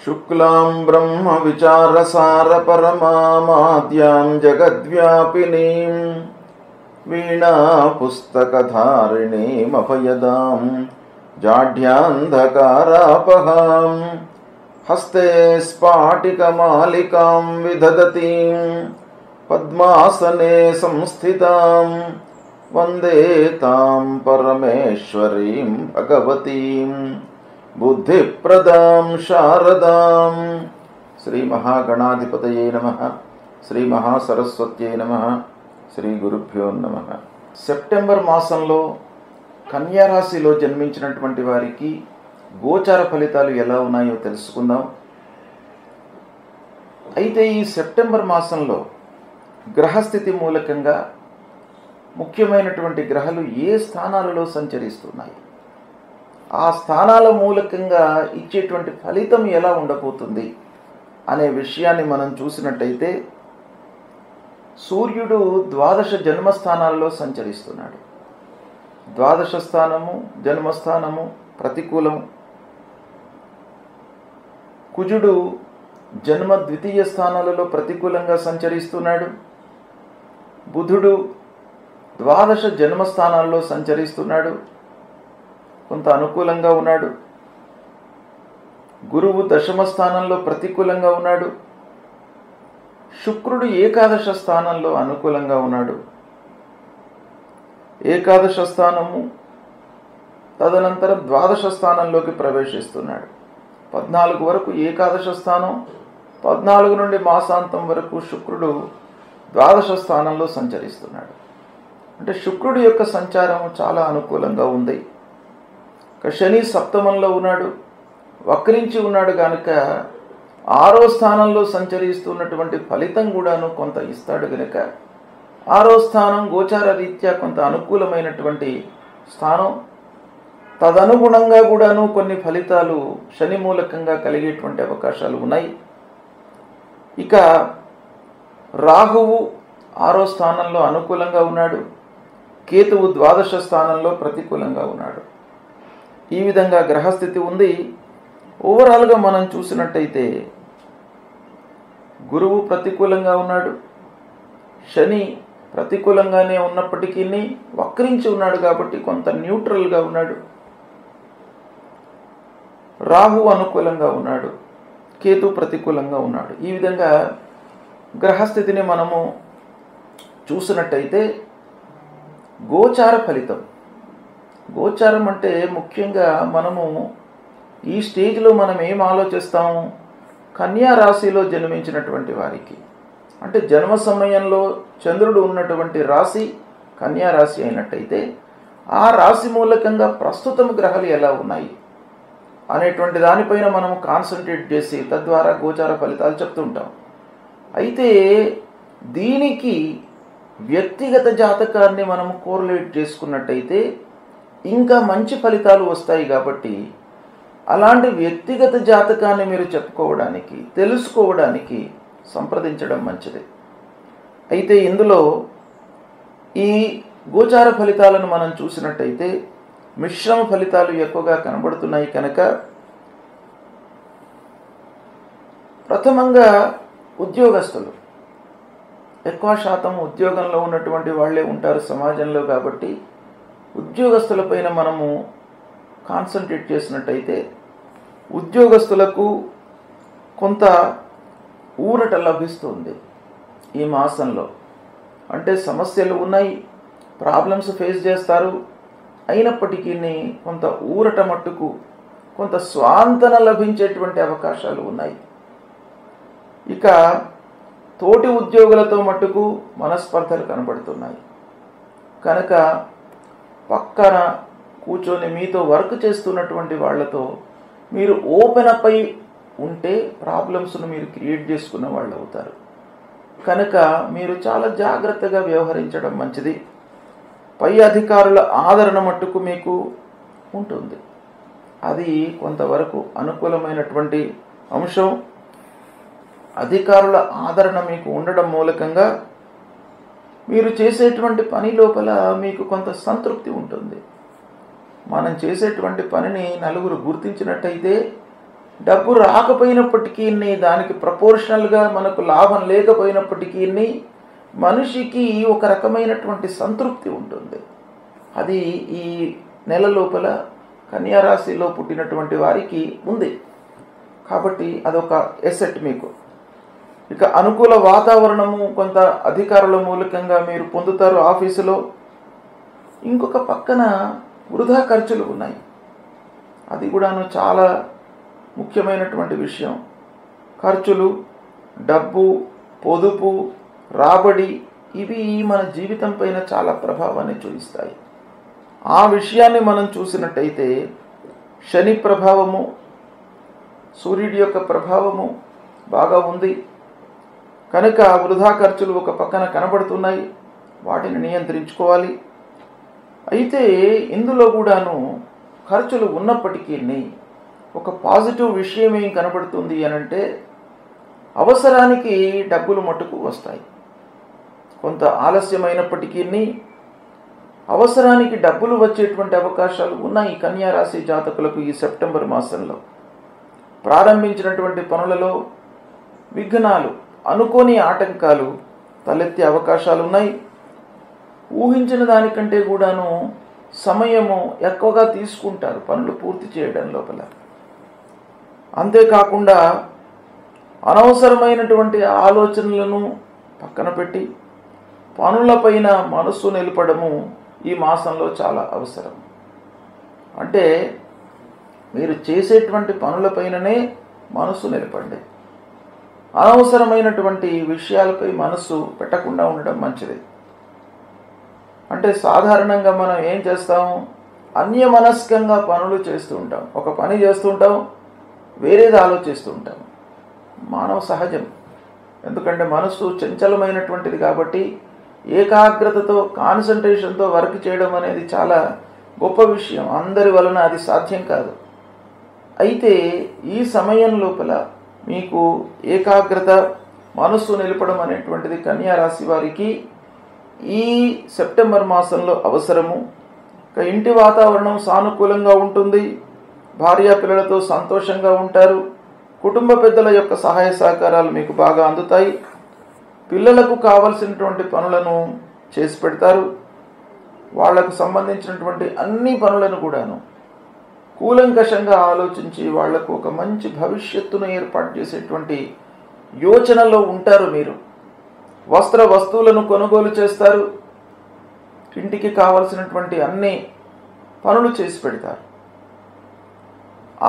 शुक्लां ब्रह्म विचारसारपरमाद्यां जगद्व्यापिनीं वीणापुस्तकधारिणीमभयदां जाढ्यान्धकारापहां हस्ते स्फाटिकमालिकां विदधतीं पद्मासने संस्थितां वन्दे तां परमेश्वरीं भगवतीं बुद्धिप्रदां शारदां। श्री महागणाधिपतये नमः। श्री महासरस्वत्यै नमः। శ్రీ గురుభ్యో నమః. సెప్టెంబర్ మాసంలో కన్యా రాశిలో జన్మించినటువంటి వారికి గోచార ఫలితాలు ఎలా ఉన్నాయో తెలుసుకుందాం. అయితే ఈ సెప్టెంబర్ మాసంలో గ్రహస్థితి మూలకంగా ముఖ్యమైనటువంటి గ్రహాలు ఏ స్థానాలలో సంచరిస్తున్నాయి, ఆ స్థానాల మూలకంగా ఇచ్చేటువంటి ఫలితం ఎలా ఉండబోతుంది అనే విషయాన్ని మనం చూసినట్టయితే, సూర్యుడు ద్వాదశ జన్మస్థానాల్లో సంచరిస్తున్నాడు. ద్వాదశ స్థానము, జన్మస్థానము ప్రతికూలం. కుజుడు జన్మ ద్వితీయ స్థానాలలో ప్రతికూలంగా సంచరిస్తున్నాడు. బుధుడు ద్వాదశ జన్మస్థానాల్లో సంచరిస్తున్నాడు, కొంత అనుకూలంగా ఉన్నాడు. గురువు దశమ స్థానంలో ప్రతికూలంగా ఉన్నాడు. శుక్రుడు ఏకాదశ స్థానంలో అనుకూలంగా ఉన్నాడు. ఏకాదశ స్థానము తదనంతరం ద్వాదశ స్థానంలోకి ప్రవేశిస్తున్నాడు. 14 వరకు ఏకాదశ స్థానం, 14 నుండి మాసాంతం వరకు శుక్రుడు ద్వాదశ స్థానంలో సంచరిస్తున్నాడు. అంటే శుక్రుడి యొక్క సంచారం చాలా అనుకూలంగా ఉంది. శని సప్తమంలో ఉన్నాడు, వక్రించి ఉన్నాడు కనుక 6వ స్థానంలో సంచరిస్తున్నటువంటి ఫలితం కూడాను కొంత ఇస్తాడు కనుక 6వ స్థానం గోచార రీత్యా కొంత అనుకూలమైనటువంటి స్థానం. తదనుగుణంగా కూడాను కొన్ని ఫలితాలు శని మూలకంగా కలిగేటువంటి అవకాశాలు ఉన్నాయి. ఇక రాహువు 6వ స్థానంలో అనుకూలంగా ఉన్నాడు, కేతువు ద్వాదశ స్థానంలో ప్రతికూలంగా ఉన్నాడు. ఈ విధంగా గ్రహస్థితి ఉంది. ఓవరాల్గా మనం చూసినట్టయితే గురువు ప్రతికూలంగా ఉన్నాడు, శని ప్రతికూలంగానే ఉన్నప్పటికీ వక్రించి ఉన్నాడు కాబట్టి కొంత న్యూట్రల్గా ఉన్నాడు. రాహు అనుకూలంగా ఉన్నాడు, కేతు ప్రతికూలంగా ఉన్నాడు. ఈ విధంగా గ్రహస్థితిని మనము చూసినట్టయితే గోచార ఫలితం. గోచారం అంటే ముఖ్యంగా మనము ఈ స్టేజ్లో మనం ఏం ఆలోచిస్తాము, కన్యా రాశిలో జన్మించినటువంటి వారికి, అంటే జన్మ సమయంలో చంద్రుడు ఉన్నటువంటి రాశి కన్యా రాశి అయినట్టయితే ఆ రాశి మూలకంగా ప్రస్తుతం గ్రహాలు ఎలా ఉన్నాయి అనేటువంటి దానిపైన మనం కాన్సన్ట్రేట్ చేసి తద్వారా గోచార ఫలితాలు చెప్తుంటాం. అయితే దీనికి వ్యక్తిగత జాతకాన్ని మనం కోరిలేట్ చేసుకున్నట్టయితే ఇంకా మంచి ఫలితాలు వస్తాయి. కాబట్టి అలాంటి వ్యక్తిగత జాతకాన్ని మీరు చెప్పుకోవడానికి, తెలుసుకోవడానికి సంప్రదించడం మంచిది. అయితే ఇందులో ఈ గోచార ఫలితాలను మనం చూసినట్టయితే మిశ్రమ ఫలితాలు ఎక్కువగా కనబడుతున్నాయి కనుక ప్రథమంగా ఉద్యోగస్తులు, ఎక్కువ శాతం ఉద్యోగంలో ఉన్నటువంటి వాళ్ళే ఉంటారు సమాజంలో. కాబట్టి ఉద్యోగస్తులపైన మనము కాన్సన్ట్రేట్ చేసినట్టయితే ఉద్యోగస్తులకు కొంత ఊరట లభిస్తుంది ఈ మాసంలో. అంటే సమస్యలు ఉన్నాయి, ప్రాబ్లమ్స్ ఫేస్ చేస్తారు, అయినప్పటికీ కొంత ఊరట మట్టుకు కొంత స్వాంతన లభించేటువంటి అవకాశాలు ఉన్నాయి. ఇక తోటి ఉద్యోగులతో మట్టుకు మనస్పర్ధలు కనబడుతున్నాయి కనుక పక్కన కూర్చొని మీతో వర్క్ చేస్తున్నటువంటి వాళ్ళతో మీరు ఓపెన్ అప్ అయి ఉంటే ప్రాబ్లమ్స్ను మీరు క్రియేట్ చేసుకున్న వాళ్ళు అవుతారు. కనుక మీరు చాలా జాగ్రత్తగా వ్యవహరించడం మంచిది. పై అధికారుల ఆదరణ మట్టుకు మీకు ఉంటుంది, అది కొంతవరకు అనుకూలమైనటువంటి అంశం. అధికారుల ఆదరణ మీకు ఉండడం మూలకంగా మీరు చేసేటువంటి పని లోపల మీకు కొంత సంతృప్తి ఉంటుంది. మనం చేసేటువంటి పనిని నలుగురు గుర్తించినట్టయితే డబ్బు రాకపోయినప్పటికీ దానికి ప్రపోర్షనల్గా మనకు లాభం లేకపోయినప్పటికీ మనిషికి ఒక రకమైనటువంటి సంతృప్తి ఉంటుంది. అది ఈ నెల లోపల కన్యారాశిలో పుట్టినటువంటి వారికి ఉంది. కాబట్టి అదొక ఎసెట్ మీకు. ఇక అనుకూల వాతావరణము కొంత అధికారుల మూలకంగా మీరు పొందుతారు ఆఫీసులో. ఇంకొక పక్కన వృధా ఖర్చులు ఉన్నాయి. అది కూడాను చాలా ముఖ్యమైనటువంటి విషయం. ఖర్చులు, డబ్బు, పొదుపు, రాబడి ఇవి మన జీవితం పైన చాలా ప్రభావాన్ని చూపిస్తాయి. ఆ విషయాన్ని మనం చూసినట్టయితే శని ప్రభావము, సూర్యుడి యొక్క ప్రభావము బాగా ఉంది కనుక వృధా ఖర్చులు ఒక పక్కన కనబడుతున్నాయి. వాటిని నియంత్రించుకోవాలి. అయితే ఇందులో కూడాను ఖర్చులు ఉన్నప్పటికీ ఒక పాజిటివ్ విషయం ఏం కనబడుతుంది అనంటే అవసరానికి డబ్బులు మట్టుకు వస్తాయి. కొంత ఆలస్యమైనప్పటికీ అవసరానికి డబ్బులు వచ్చేటువంటి అవకాశాలు ఉన్నాయి కన్యారాశి జాతకులకు. ఈ సెప్టెంబర్ మాసంలో ప్రారంభించినటువంటి పనులలో విఘ్నాలు, అనుకోని ఆటంకాలు తలెత్తే అవకాశాలు ఉన్నాయి. ఊహించిన దానికంటే కూడాను సమయము ఎక్కువగా తీసుకుంటారు పనులు పూర్తి చేయడం లోపల. అంతేకాకుండా అనవసరమైనటువంటి ఆలోచనలను పక్కన పెట్టి పనులపైన మనస్సు నిలపడము ఈ మాసంలో చాలా అవసరం. అంటే మీరు చేసేటువంటి పనులపైననే మనస్సు నిలపండి. అనవసరమైనటువంటి విషయాలపై మనస్సు పెట్టకుండా ఉండడం మంచిది. అంటే సాధారణంగా మనం ఏం చేస్తాము, అన్యమనస్కంగా పనులు చేస్తూ ఉంటాం. ఒక పని చేస్తుంటాం, వేరేది ఆలోచిస్తూ ఉంటాం. మానవ సహజం. ఎందుకంటే మనస్సు చంచలమైనటువంటిది కాబట్టి ఏకాగ్రతతో, కాన్సన్ట్రేషన్తో వర్క్ చేయడం అనేది చాలా గొప్ప విషయం. అందరి వలన అది సాధ్యం కాదు. అయితే ఈ సమయం లోపల మీకు ఏకాగ్రత, మనస్సు నిలపడం అనేటువంటిది కన్యారాశి వారికి ఈ సెప్టెంబర్ మాసంలో అవసరము. ఇంటి వాతావరణం సానుకూలంగా ఉంటుంది. భార్యాపిల్లలతో సంతోషంగా ఉంటారు. కుటుంబ పెద్దల యొక్క సహాయ సహకారాలు మీకు బాగా అందుతాయి. పిల్లలకు కావలసినటువంటి పనులను చేసి పెడతారు. వాళ్లకు సంబంధించినటువంటి అన్ని పనులను కూడాను కూలంకషంగా ఆలోచించి వాళ్లకు ఒక మంచి భవిష్యత్తును ఏర్పాటు చేసేటువంటి యోచనలో ఉంటారు. మీరు వస్తువులను కొనుగోలు చేస్తారు. ఇంటికి కావలసినటువంటి అన్ని పనులు చేసి పెడతారు.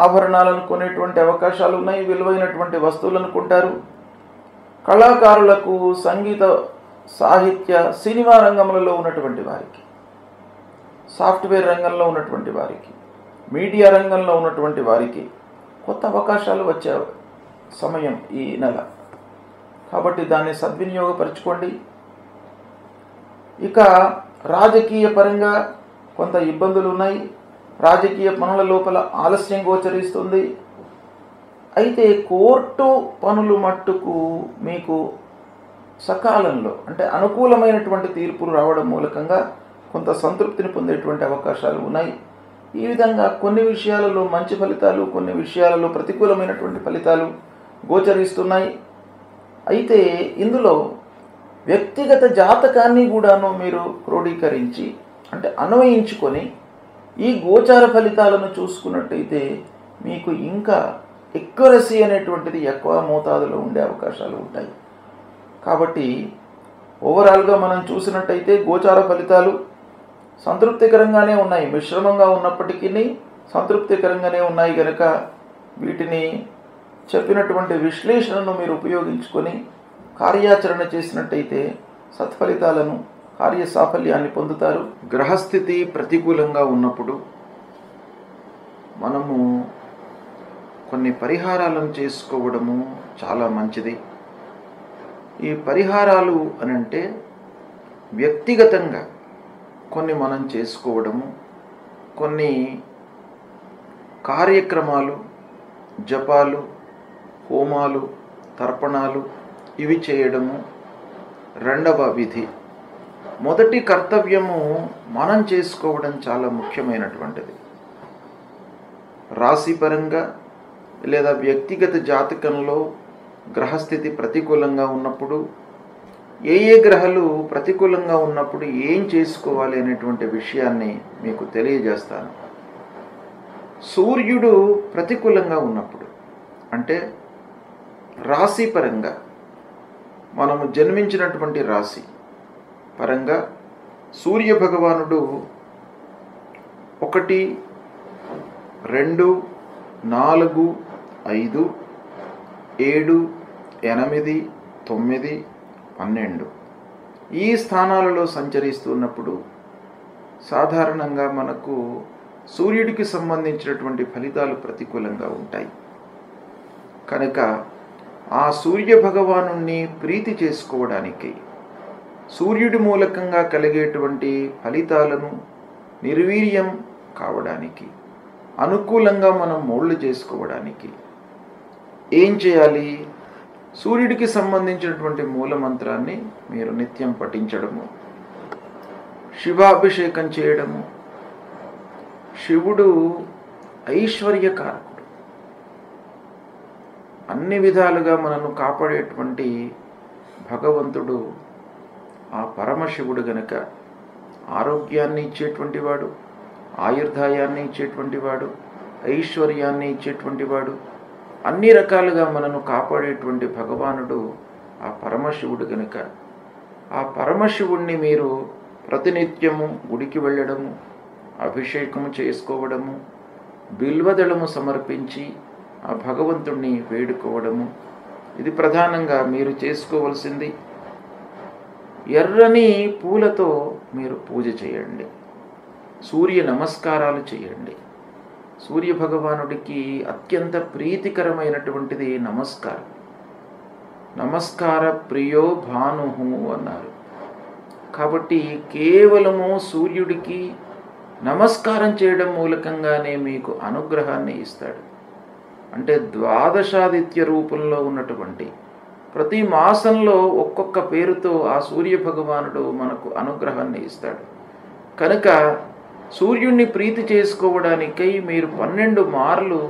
ఆభరణాలను కొనేటువంటి అవకాశాలు ఉన్నాయి. విలువైనటువంటి వస్తువులను కొంటారు. కళాకారులకు, సంగీత, సాహిత్య, సినిమా రంగంలో ఉన్నటువంటి వారికి, సాఫ్ట్వేర్ రంగంలో ఉన్నటువంటి వారికి, మీడియా రంగంలో ఉన్నటువంటి వారికి కొత్త అవకాశాలు వచ్చే సమయం ఈ నెల. కాబట్టి దాన్ని సద్వినియోగపరచుకోండి. ఇక రాజకీయ పరంగా కొంత ఇబ్బందులు ఉన్నాయి. రాజకీయ పనుల లోపల ఆలస్యం గోచరిస్తుంది. అయితే కోర్టు పనులు మట్టుకు మీకు సకాలంలో, అంటే అనుకూలమైనటువంటి తీర్పులు రావడం మూలకంగా కొంత సంతృప్తిని పొందేటువంటి అవకాశాలు ఉన్నాయి. ఈ విధంగా కొన్ని విషయాలలో మంచి ఫలితాలు, కొన్ని విషయాలలో ప్రతికూలమైనటువంటి ఫలితాలు గోచరిస్తున్నాయి. అయితే ఇందులో వ్యక్తిగత జాతకాన్ని కూడాను మీరు క్రోడీకరించి, అంటే అన్వయించుకొని ఈ గోచార ఫలితాలను చూసుకున్నట్టయితే మీకు ఇంకా ఎక్యురసీ అనేటువంటిది ఎక్కువ మోతాదులో ఉండే అవకాశాలు ఉంటాయి. కాబట్టి ఓవరాల్గా మనం చూసినట్టయితే గోచార ఫలితాలు సంతృప్తికరంగానే ఉన్నాయి. మిశ్రమంగా ఉన్నప్పటికీ సంతృప్తికరంగానే ఉన్నాయి. కనుక వీటిని చెప్పినటువంటి విశ్లేషణను మీరు ఉపయోగించుకొని కార్యాచరణ చేసినట్టయితే సత్ఫలితాలను, కార్యసాఫల్యాన్ని పొందుతారు. గ్రహస్థితి ప్రతికూలంగా ఉన్నప్పుడు మనము కొన్ని పరిహారాలను చేసుకోవడము చాలా మంచిది. ఈ పరిహారాలు అనంటే వ్యక్తిగతంగా కొన్ని మనం చేసుకోవడము, కొన్ని కార్యక్రమాలు, జపాలు, హోమాలు, తర్పణాలు ఇవి చేయడము రెండవ విధి. మొదటి కర్తవ్యము మనం చేసుకోవడం చాలా ముఖ్యమైనటువంటిది. రాశిపరంగా లేదా వ్యక్తిగత జాతకంలో గ్రహస్థితి ప్రతికూలంగా ఉన్నప్పుడు ఏ గ్రహాలు ప్రతికూలంగా ఉన్నప్పుడు ఏం చేసుకోవాలి అనేటువంటి విషయాన్ని మీకు తెలియజేస్తాను. సూర్యుడు ప్రతికూలంగా ఉన్నప్పుడు అంటే రాశి పరంగా, మనము జన్మించినటువంటి రాశి పరంగా సూర్య భగవానుడు 1, 2, 4, 5, 7, 8, 9, 12 ఈ స్థానాలలో సంచరిస్తున్నప్పుడు సాధారణంగా మనకు సూర్యుడికి సంబంధించినటువంటి ఫలితాలు ప్రతికూలంగా ఉంటాయి. కనుక ఆ సూర్య భగవానుణ్ణి ప్రీతి చేసుకోవడానికి, సూర్యుడి మూలకంగా కలిగేటువంటి ఫలితాలను నిర్వీర్యం కావడానికి, అనుకూలంగా మనం మోల్డ్ చేసుకోవడానికి ఏం చేయాలి? సూర్యుడికి సంబంధించినటువంటి మూలమంత్రాన్ని మీరు నిత్యం పఠించడము, శివాభిషేకం చేయడము. శివుడు ఐశ్వర్యకారకుడు, అన్ని విధాలుగా మనను కాపాడేటువంటి భగవంతుడు. ఆ పరమశివుడు గనక ఆరోగ్యాన్ని ఇచ్చేటువంటి వాడు, ఆయుర్దాయాన్ని ఇచ్చేటువంటి వాడు, ఐశ్వర్యాన్ని ఇచ్చేటువంటి వాడు, అన్ని రకాలుగా మనను కాపాడేటువంటి భగవానుడు ఆ పరమశివుడు గనక ఆ పరమశివుణ్ణి మీరు ప్రతినిత్యము గుడికి వెళ్ళడము, అభిషేకము చేసుకోవడము, బిల్వదళము సమర్పించి ఆ భగవంతుణ్ణి వేడుకోవడము, ఇది ప్రధానంగా మీరు చేసుకోవలసింది. ఎర్రని పూలతో మీరు పూజ చేయండి, సూర్య నమస్కారాలు చేయండి. సూర్య భగవానుడికి అత్యంత ప్రీతికరమైనటువంటిది నమస్కారం. నమస్కార ప్రియో భాను అన్నారు. కాబట్టి కేవలము సూర్యుడికి నమస్కారం చేయడం మూలకంగానే మీకు అనుగ్రహాన్ని ఇస్తాడు. అంటే ద్వాదశాదిత్య రూపంలో ఉన్నటువంటి ప్రతి మాసంలో ఒక్కొక్క పేరుతో ఆ సూర్య భగవానుడు మనకు అనుగ్రహాన్ని ఇస్తాడు. కనుక సూర్యుడిని ప్రీతి చేసుకోవడానికై మీరు 12 మార్లు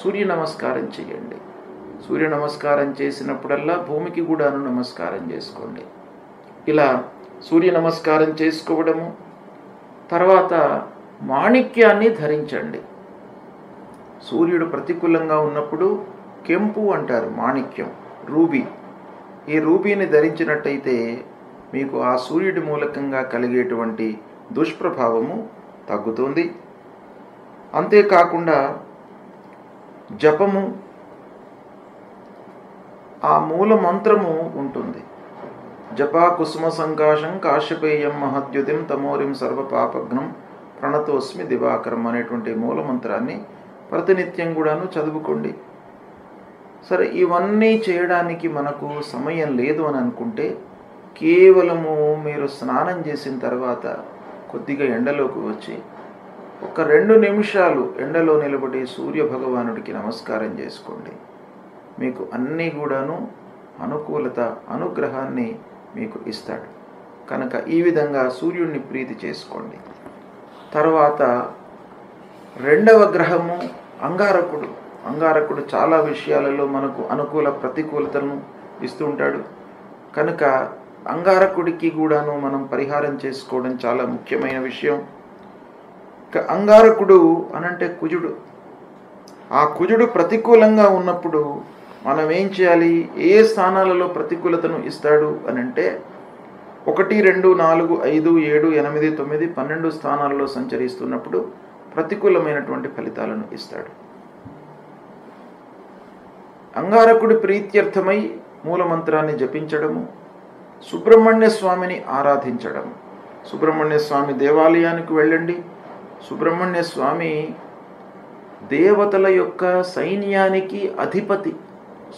సూర్య నమస్కారం చేయండి. సూర్య నమస్కారం చేసినప్పుడల్లా భూమికి కూడాను నమస్కారం చేసుకోండి. ఇలా సూర్య నమస్కారం చేసుకోవడము, తర్వాత మాణిక్యాన్ని ధరించండి. సూర్యుడు ప్రతికూలంగా ఉన్నప్పుడు కెంపు అంటారు, మాణిక్యం, రూబీ. ఈ రూబీని ధరించినట్టయితే మీకు ఆ సూర్యుడి మూలకంగా కలిగేటువంటి దుష్ప్రభావము తగ్గుతుంది. అంతేకాకుండా జపము, ఆ మూల మంత్రము ఉంటుంది. జపా కుసుమ సంకాశం కాశ్యపేయం మహద్యుతిం తమోరిం సర్వపాపఘ్నం ప్రణతోస్మి దివాకరం అనేటువంటి మూలమంత్రాన్ని ప్రతినిత్యం కూడాను చదువుకోండి. సరే, ఇవన్నీ చేయడానికి మనకు సమయం లేదు అని అనుకుంటే కేవలము మీరు స్నానం చేసిన తర్వాత కొద్దిగా ఎండలోకి వచ్చి 2 నిమిషాలు ఎండలో నిలబడి సూర్య భగవానుడికి నమస్కారం చేసుకోండి. మీకు అన్నీ కూడాను అనుకూలత, అనుగ్రహాన్ని మీకు ఇస్తాడు. కనుక ఈ విధంగా సూర్యుడిని ప్రీతి చేసుకోండి. తర్వాత 2వ గ్రహము అంగారకుడు. అంగారకుడు చాలా విషయాలలో మనకు అనుకూల ప్రతికూలతలను ఇస్తూ ఉంటాడు. కనుక అంగారకుడికి కూడాను మనం పరిహారం చేసుకోవడం చాలా ముఖ్యమైన విషయం. అంగారకుడు అనంటే కుజుడు. ఆ కుజుడు ప్రతికూలంగా ఉన్నప్పుడు మనం ఏం చేయాలి? ఏ స్థానాలలో ప్రతికూలతను ఇస్తాడు అనంటే 1, 2, 4, 5, 7, 8, 9, 12 స్థానాలలో సంచరిస్తున్నప్పుడు ప్రతికూలమైనటువంటి ఫలితాలను ఇస్తాడు. అంగారకుడి ప్రీత్యర్థమై మూలమంత్రాన్ని జపించడము, సుబ్రహ్మణ్య స్వామిని ఆరాధించడము. సుబ్రహ్మణ్య స్వామి దేవాలయానికి వెళ్ళండి. సుబ్రహ్మణ్య స్వామి దేవతల యొక్క సైన్యానికి అధిపతి.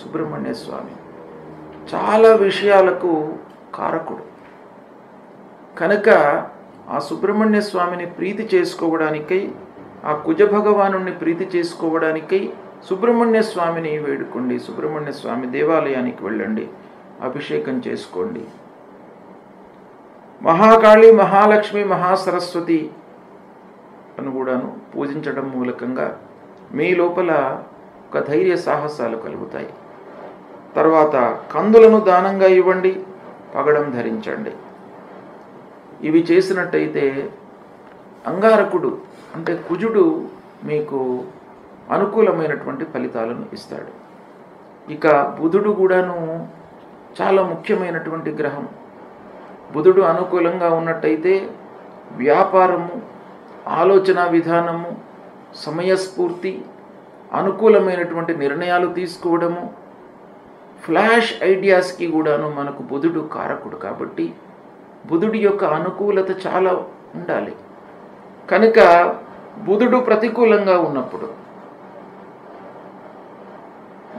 సుబ్రహ్మణ్య స్వామి చాలా విషయాలకు కారకుడు. కనుక ఆ సుబ్రహ్మణ్య స్వామిని ప్రీతి చేసుకోవడానికై, ఆ కుజ భగవానుని ప్రీతి చేసుకోవడానికై సుబ్రహ్మణ్య స్వామిని వేడుకోండి. సుబ్రహ్మణ్య స్వామి దేవాలయానికి వెళ్ళండి, అభిషేకం చేసుకోండి. మహాకాళి, మహాలక్ష్మి, మహాసరస్వతి అని కూడాను పూజించడం మూలకంగా మీ లోపల ఒక ధైర్య సాహసాలు కలుగుతాయి. తర్వాత కందులను దానంగా ఇవ్వండి, పగడం ధరించండి. ఇవి చేసినట్టయితే అంగారకుడు అంటే కుజుడు మీకు అనుకూలమైనటువంటి ఫలితాలను ఇస్తాడు. ఇక బుధుడు కూడాను చాలా ముఖ్యమైనటువంటి గ్రహం. బుధుడు అనుకూలంగా ఉన్నట్టయితే వ్యాపారము, ఆలోచన విధానము, సమయస్ఫూర్తి, అనుకూలమైనటువంటి నిర్ణయాలు తీసుకోవడము, ఫ్లాష్ ఐడియాస్కి కూడాను మనకు బుధుడు కారకుడు. కాబట్టి బుధుడి యొక్క అనుకూలత చాలా ఉండాలి. కనుక బుధుడు ప్రతికూలంగా ఉన్నప్పుడు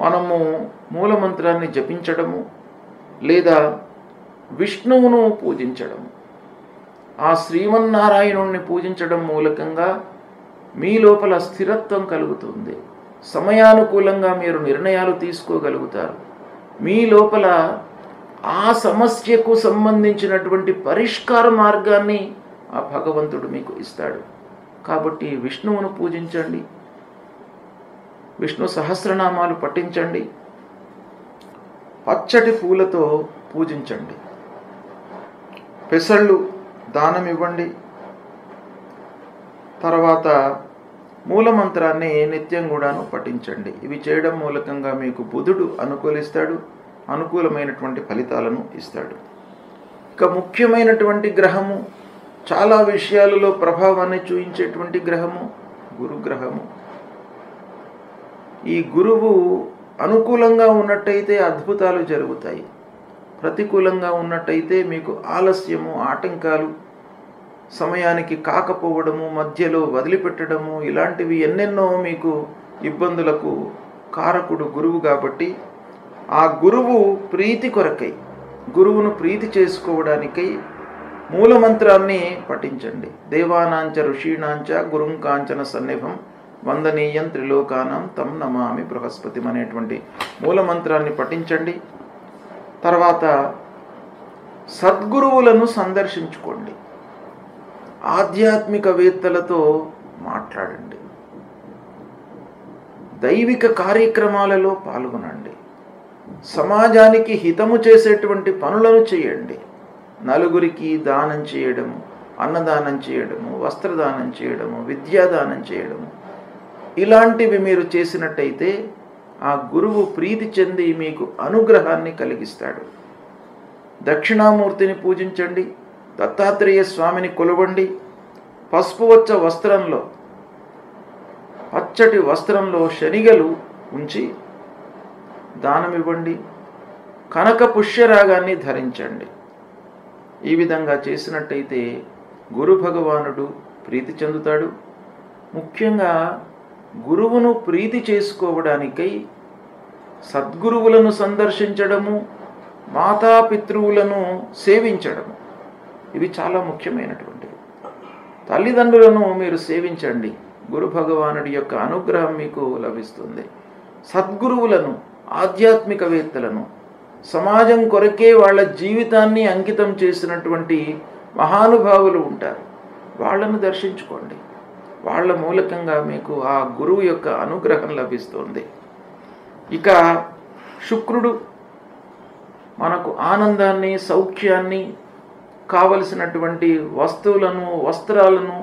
మనము మూలమంత్రాన్ని జపించడము లేదా విష్ణువును పూజించడము, ఆ శ్రీమన్నారాయణుణ్ణి పూజించడం మూలకంగా మీ లోపల స్థిరత్వం కలుగుతుంది. సమయానుకూలంగా మీరు నిర్ణయాలు తీసుకోగలుగుతారు. మీ లోపల ఆ సమస్యకు సంబంధించినటువంటి పరిష్కార మార్గాన్ని ఆ భగవంతుడు మీకు ఇస్తాడు. కాబట్టి విష్ణువును పూజించండి, విష్ణు సహస్రనామాలు పఠించండి, పచ్చటి పూలతో పూజించండి, పెసళ్ళు దానం ఇవ్వండి. తర్వాత మూలమంత్రాన్ని నిత్యం కూడాను పఠించండి. ఇవి చేయడం మూలకంగా మీకు బుధుడు అనుకూలిస్తాడు, అనుకూలమైనటువంటి ఫలితాలను ఇస్తాడు. ఇక ముఖ్యమైనటువంటి గ్రహము, చాలా విషయాలలో ప్రభావాన్ని చూపించేటువంటి గ్రహము గురుగ్రహము. ఈ గురువు అనుకూలంగా ఉన్నట్టయితే అద్భుతాలు జరుగుతాయి, ప్రతికూలంగా ఉన్నట్టయితే మీకు ఆలస్యము, ఆటంకాలు, సమయానికి కాకపోవడము, మధ్యలో వదిలిపెట్టడము, ఇలాంటివి ఎన్నెన్నో మీకు ఇబ్బందులకు కారకుడు గురువు. కాబట్టి ఆ గురువు ప్రీతి కొరకై, గురువును ప్రీతి చేసుకోవడానికై మూలమంత్రాన్ని పఠించండి. దేవానాంచ ఋషీణాంచ గురుం కాంచన సన్నిభం వందనీయం త్రిలోకానం తం నమామి బృహస్పతిం అనేటువంటి మూలమంత్రాన్ని పఠించండి. తర్వాత సద్గురువులను సందర్శించుకోండి, ఆధ్యాత్మికవేత్తలతో మాట్లాడండి, దైవిక కార్యక్రమాలలో పాల్గొనండి, సమాజానికి హితము చేసేటువంటి పనులను చేయండి. నలుగురికి దానం చేయడము, అన్నదానం చేయడము, వస్త్రదానం చేయడము, విద్యాదానం చేయడము, ఇలాంటివి మీరు చేసినట్టయితే ఆ గురువు ప్రీతి చెంది మీకు అనుగ్రహాన్ని కలిగిస్తాడు. దక్షిణామూర్తిని పూజించండి, దత్తాత్రేయ స్వామిని కొలవండి. పసుపువచ్చ వస్త్రంలో, పచ్చటి వస్త్రంలో శనిగలు ఉంచి దానమివ్వండి. కనక పుష్యరాగాన్ని ధరించండి. ఈ విధంగా చేసినట్టయితే గురు భగవానుడు ప్రీతి చెందుతాడు. ముఖ్యంగా గురువును ప్రీతి చేసుకోవడానికై సద్గురువులను సందర్శించడము, మాతాపితృవులను సేవించడము, ఇవి చాలా ముఖ్యమైనటువంటివి. తల్లిదండ్రులను మీరు సేవించండి, గురు భగవానుడి యొక్క అనుగ్రహం మీకు లభిస్తుంది. సద్గురువులను, ఆధ్యాత్మికవేత్తలను, సమాజం కొరకే వాళ్ళ జీవితాన్ని అంకితం చేసినటువంటి మహానుభావులు ఉంటారు, వాళ్ళను దర్శించుకోండి. వాళ్ళ మూలకంగా మీకు ఆ గురువు యొక్క అనుగ్రహం లభిస్తుంది. ఇక శుక్రుడు మనకు ఆనందాన్ని, సౌఖ్యాన్ని, కావలసినటువంటి వస్తువులను, వస్త్రాలను,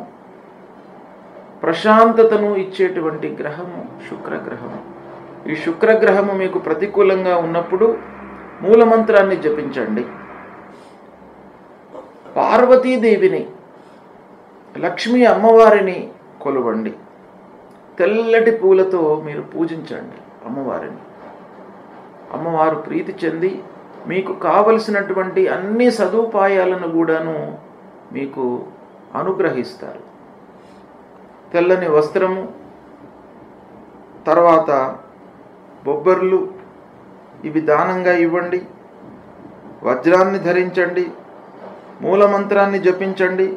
ప్రశాంతతను ఇచ్చేటువంటి గ్రహము శుక్రగ్రహము. ఈ శుక్రగ్రహము మీకు ప్రతికూలంగా ఉన్నప్పుడు మూలమంత్రాన్ని జపించండి. పార్వతీదేవిని, లక్ష్మీ అమ్మవారిని కొలవండి. తెల్లటి పూలతో మీరు పూజించండి అమ్మవారిని. అమ్మవారు ప్రీతి చెంది మీకు కావలసినటువంటి అన్ని సదుపాయాలను కూడాను మీకు అనుగ్రహిస్తారు. తెల్లని వస్త్రము, తర్వాత బొబ్బర్లు, ఇవి దానంగా ఇవ్వండి. వజ్రాన్ని ధరించండి, మూలమంత్రాన్ని జపించండి.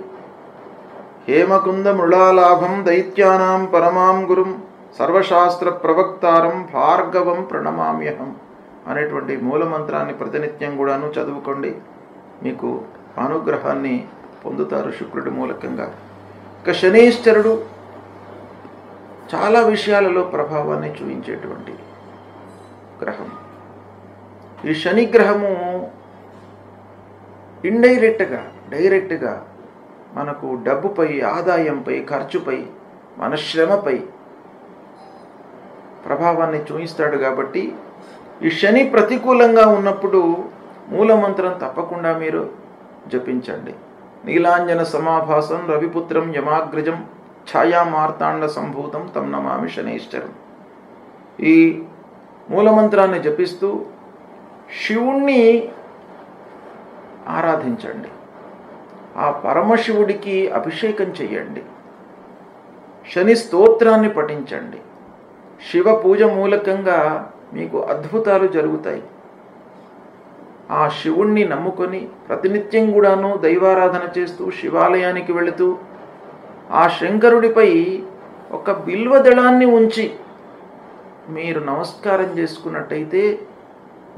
హేమకుంద మృళాలాభం దైత్యానాం పరమాం గురుం సర్వశాస్త్ర ప్రవక్తారం భార్గవం ప్రణమామ్యహం అనేటువంటి మూలమంత్రాన్ని ప్రతినిత్యం కూడాను చదువుకోండి. మీకు అనుగ్రహాన్ని పొందుతారు శుక్రుడి మూలకంగా. ఇక శనీశ్వరుడు చాలా విషయాలలో ప్రభావాన్ని చూపించేటువంటి గ్రహం. ఈ శని గ్రహము డైరెక్ట్గా మనకు డబ్బుపై, ఆదాయంపై, ఖర్చుపై, మన శ్రమపై ప్రభావాన్ని చూపిస్తాడు. కాబట్టి ఈ శని ప్రతికూలంగా ఉన్నప్పుడు మూలమంత్రం తప్పకుండా మీరు జపించండి. నీలాంజన సమాభాసం రవిపుత్రం యమాగ్రజం ఛాయామార్తాండ సంభూతం తం నమామి శనైశ్చరం. ఈ మూలమంత్రాన్ని జపిస్తూ శివుణ్ణి ఆరాధించండి. ఆ పరమశివుడికి అభిషేకం చెయ్యండి. శని స్తోత్రాన్ని పఠించండి. శివ పూజ మూలకంగా మీకు అద్భుతాలు జరుగుతాయి. ఆ శివుణ్ణి నమ్ముకొని ప్రతినిత్యం కూడాను దైవారాధన చేస్తూ శివాలయానికి వెళుతూ ఆ శంకరుడిపై ఒక బిల్వదళాన్ని ఉంచి మీరు నమస్కారం చేసుకున్నట్టయితే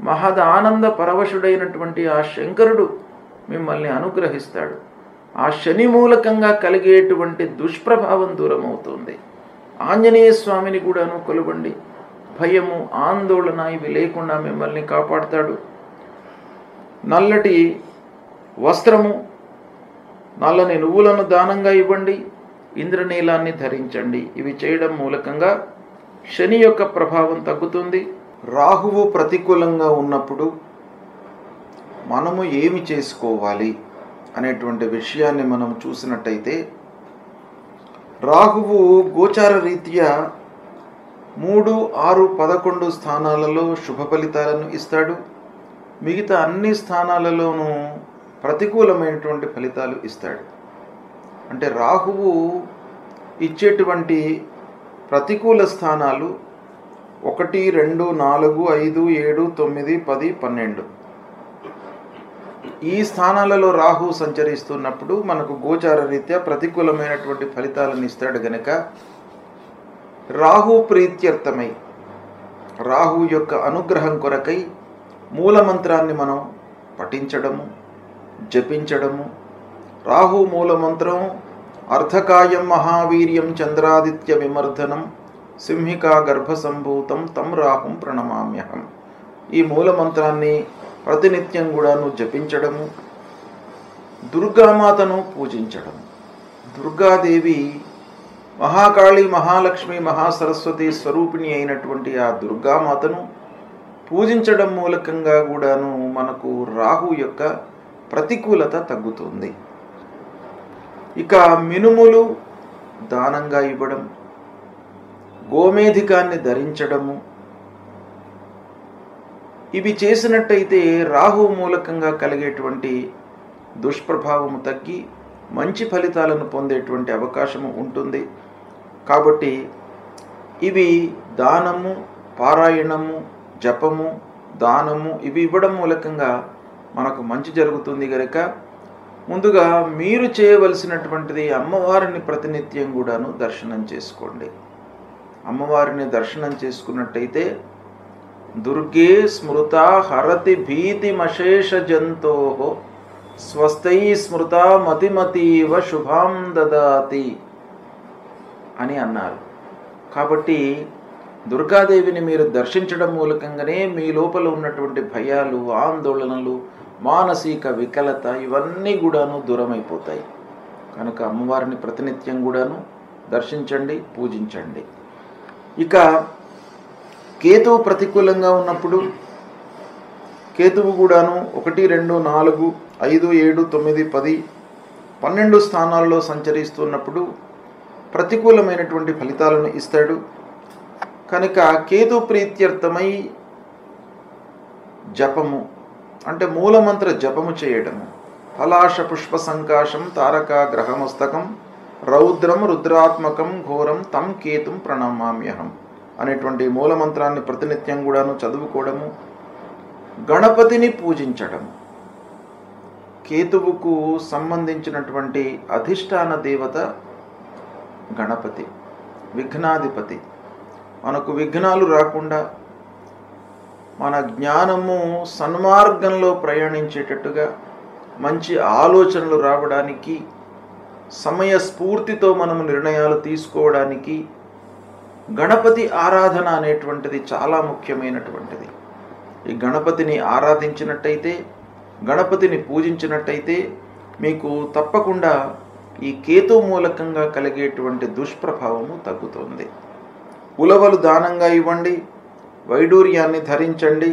మహద్ ఆనంద పరవశుడైనటువంటి ఆ శంకరుడు మిమ్మల్ని అనుగ్రహిస్తాడు. ఆ శని మూలకంగా కలిగేటువంటి దుష్ప్రభావం దూరం అవుతుంది. ఆంజనేయ స్వామిని కూడాను కొలవండి. భయము, ఆందోళన ఇవి లేకుండా మిమ్మల్ని కాపాడుతాడు. నల్లటి వస్త్రము, నల్లని నువ్వులను దానంగా ఇవ్వండి. ఇంద్రనీలాన్ని ధరించండి. ఇవి చేయడం మూలకంగా శని యొక్క ప్రభావం తగ్గుతుంది. రాహువు ప్రతికూలంగా ఉన్నప్పుడు మనము ఏమి చేసుకోవాలి అనేటువంటి విషయాన్ని మనం చూసినట్టయితే, రాహువు గోచార రీత్యా 3, 6, 11 స్థానాలలో శుభ ఫలితాలను ఇస్తాడు. మిగతా అన్ని స్థానాలలోనూ ప్రతికూలమైనటువంటి ఫలితాలు ఇస్తాడు. అంటే రాహువు ఇచ్చేటువంటి ప్రతికూల స్థానాలు 1, 2, 4, 5, 7, 9, 10, 12. ఈ స్థానాలలో రాహు సంచరిస్తున్నప్పుడు మనకు గోచార రీత్యా ప్రతికూలమైనటువంటి ఫలితాలను ఇస్తాడు గనక రాహు ప్రీత్యర్థమై, రాహు యొక్క అనుగ్రహం కొరకై మూలమంత్రాన్ని మనం పఠించడము, జపించడము. రాహు మూలమంత్రం అర్ధకాయం మహావీర్యం చంద్రాదిత్య విమర్ధనం సింహికా గర్భసంభూతం తం రాహుం ప్రణమామ్యహం. ఈ మూలమంత్రాన్ని ప్రతినిత్యం కూడాను జపించడము, దుర్గామాతను పూజించడము. దుర్గాదేవి మహాకాళి, మహాలక్ష్మి, మహాసరస్వతి స్వరూపిణి అయినటువంటి ఆ దుర్గామాతను పూజించడం మూలకంగా కూడాను మనకు రాహు యొక్క ప్రతికూలత తగ్గుతుంది. ఇక మినుములు దానంగా ఇవ్వడం, గోమేధికాన్ని ధరించడము, ఇవి చేసినట్టయితే రాహు మూలకంగా కలిగేటువంటి దుష్ప్రభావము తగ్గి మంచి ఫలితాలను పొందేటువంటి అవకాశము ఉంటుంది. కాబట్టి ఇవి దానము, పారాయణము, జపము, దానము ఇవి ఇవ్వడం మూలకంగా మనకు మంచి జరుగుతుంది గనక ముందుగా మీరు చేయవలసినటువంటిది అమ్మవారిని ప్రతినిత్యం కూడాను దర్శనం చేసుకోండి. అమ్మవారిని దర్శనం చేసుకున్నట్టయితే దుర్గే స్మృత హరతి భీతిమశేష జంతో స్వస్థై స్మృత మతిమతీవ శుభాం దదాతి అని అన్నారు. కాబట్టి దుర్గాదేవిని మీరు దర్శించడం మూలకంగానే మీ లోపల ఉన్నటువంటి భయాలు, ఆందోళనలు, మానసిక వికలత ఇవన్నీ కూడాను దూరమైపోతాయి. కనుక అమ్మవారిని ప్రతినిత్యం కూడాను దర్శించండి, పూజించండి. ఇక కేతువు ప్రతికూలంగా ఉన్నప్పుడు కేతువు కూడాను 1, 2, 4, 5, 7, 9, 10, 12 స్థానాల్లో సంచరిస్తున్నప్పుడు ప్రతికూలమైనటువంటి ఫలితాలను ఇస్తాడు. కనుక కేతు ప్రీత్యర్థమై జపము అంటే మూలమంత్ర జపము చేయడము, హలాష పుష్ప సంకాశం తారకా గ్రహమస్తకం రౌద్రం రుద్రాత్మకం ఘోరం తం కేతుం ప్రణమామ్యహం అనేటువంటి మూలమంత్రాన్ని ప్రతినిత్యం కూడాను చదువుకోవడము, గణపతిని పూజించడము. కేతువుకు సంబంధించినటువంటి అధిష్టాన దేవత గణపతి, విఘ్నాధిపతి. మనకు విఘ్నాలు రాకుండా మన జ్ఞానము సన్మార్గంలో ప్రయాణించేటట్టుగా మంచి ఆలోచనలు రావడానికి, సమయస్ఫూర్తితో మనము నిర్ణయాలు తీసుకోవడానికి గణపతి ఆరాధన అనేటువంటిది చాలా ముఖ్యమైనటువంటిది. ఈ గణపతిని ఆరాధించినట్టయితే, గణపతిని పూజించినట్టయితే మీకు తప్పకుండా ఈ కేతు మూలకంగా కలిగేటువంటి దుష్ప్రభావము తగ్గుతుంది. ఉలవలు దానంగా ఇవ్వండి, వైడూర్యాన్ని ధరించండి.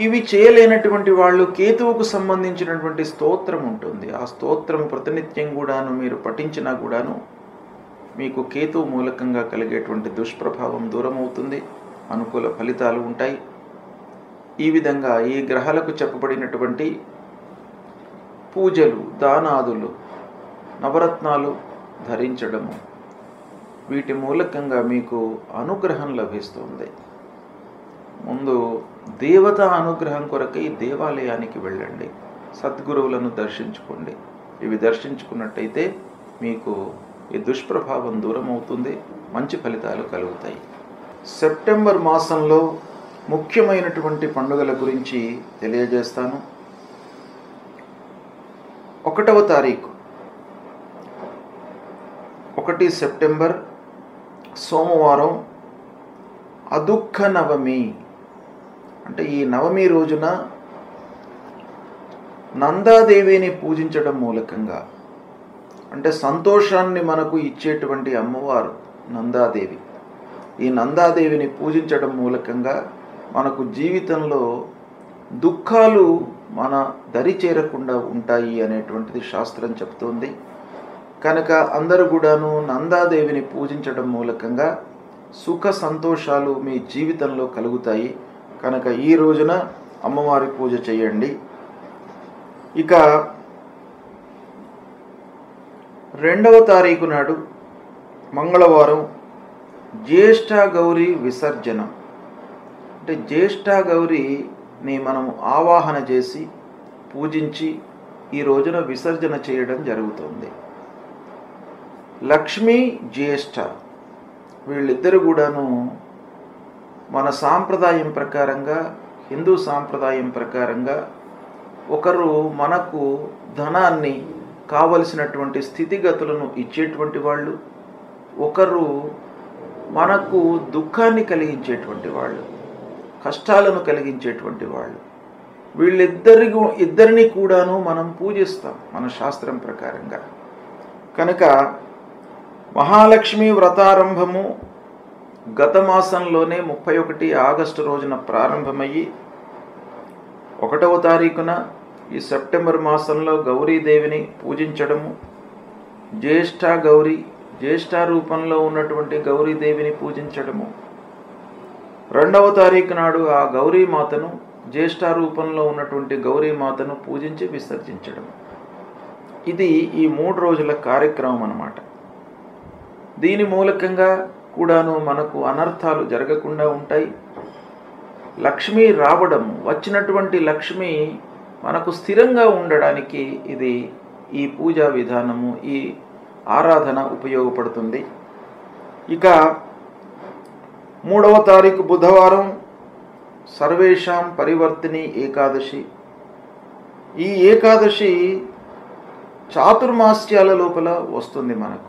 ఇవి చేయలేనటువంటి వాళ్ళు కేతువుకు సంబంధించినటువంటి స్తోత్రం ఉంటుంది. ఆ స్తోత్రం ప్రతినిత్యం కూడాను మీరు పఠించినా కూడాను మీకు కేతువు మూలకంగా కలిగేటువంటి దుష్ప్రభావం దూరమవుతుంది, అనుకూల ఫలితాలు ఉంటాయి. ఈ విధంగా ఈ గ్రహాలకు చెప్పబడినటువంటి పూజలు, దానాదులు, నవరత్నాలు ధరించడము, వీటి మూలకంగా మీకు అనుగ్రహం లభిస్తుంది. ముందు దేవతా అనుగ్రహం కొరకై దేవాలయానికి వెళ్ళండి, సద్గురువులను దర్శించుకోండి. ఇవి దర్శించుకున్నట్టయితే మీకు ఈ దుష్ప్రభావం దూరం అవుతుంది, మంచి ఫలితాలు కలుగుతాయి. సెప్టెంబర్ మాసంలో ముఖ్యమైనటువంటి పండుగల గురించి తెలియజేస్తాను. 1వ తారీఖు 1 సెప్టెంబర్ సోమవారం అదుఃఖ నవమి. అంటే ఈ నవమి రోజున నందాదేవిని పూజించడం మూలకంగా, అంటే సంతోషాన్ని మనకు ఇచ్చేటువంటి అమ్మవారు నందాదేవి. ఈ నందాదేవిని పూజించడం మూలకంగా మనకు జీవితంలో దుఃఖాలు మన దరి చేరకుండా ఉంటాయి అనేటువంటిది శాస్త్రం చెప్తోంది. కనుక అందరూ కూడాను నందాదేవిని పూజించడం మూలకంగా సుఖ సంతోషాలు మీ జీవితంలో కలుగుతాయి. కనుక ఈ రోజున అమ్మవారి పూజ చేయండి. ఇక 2వ తారీఖు నాడు మంగళవారం జ్యేష్ఠ గౌరీ విసర్జనం. అంటే జ్యేష్ఠ గౌరీని మనం ఆవాహన చేసి పూజించి ఈ రోజున విసర్జన చేయడం జరుగుతుంది. లక్ష్మీ జ్యేష్ఠ వీళ్ళిద్దరు కూడాను మన సాంప్రదాయం ప్రకారంగా, హిందూ సాంప్రదాయం ప్రకారంగా ఒకరు మనకు ధనాన్ని, కావలసినటువంటి స్థితిగతులను ఇచ్చేటువంటి వాళ్ళు, ఒకరు మనకు దుఃఖాన్ని కలిగించేటువంటి వాళ్ళు, కష్టాలను కలిగించేటువంటి వాళ్ళు. వీళ్ళిద్దరిని కూడాను మనం పూజిస్తాం మన శాస్త్రం ప్రకారంగా. కనుక మహాలక్ష్మి వ్రతారంభము గత మాసంలోనే 31 ఆగస్టు రోజున ప్రారంభమయ్యి 1వ తారీఖున ఈ సెప్టెంబర్ మాసంలో గౌరీదేవిని పూజించడము, జ్యేష్ఠ గౌరీ, జ్యేష్ఠ రూపంలో ఉన్నటువంటి గౌరీదేవిని పూజించడము, 2వ తారీఖు నాడు ఆ గౌరీమాతను, జ్యేష్ఠ రూపంలో ఉన్నటువంటి గౌరీమాతను పూజించి విసర్జించడం. ఇది ఈ 3 రోజుల కార్యక్రమం అన్నమాట. దీని మూలకంగా కూడాను మనకు అనర్థాలు జరగకుండా ఉంటాయి. లక్ష్మి రావడము, వచ్చినటువంటి లక్ష్మి మనకు స్థిరంగా ఉండడానికి ఇది ఈ పూజా విధానము, ఈ ఆరాధన ఉపయోగపడుతుంది. ఇక 3వ తారీఖు బుధవారం సర్వేషాం పరివర్తిని ఏకాదశి. ఈ ఏకాదశి చాతుర్మాస్యాల లోపల వస్తుంది. మనకు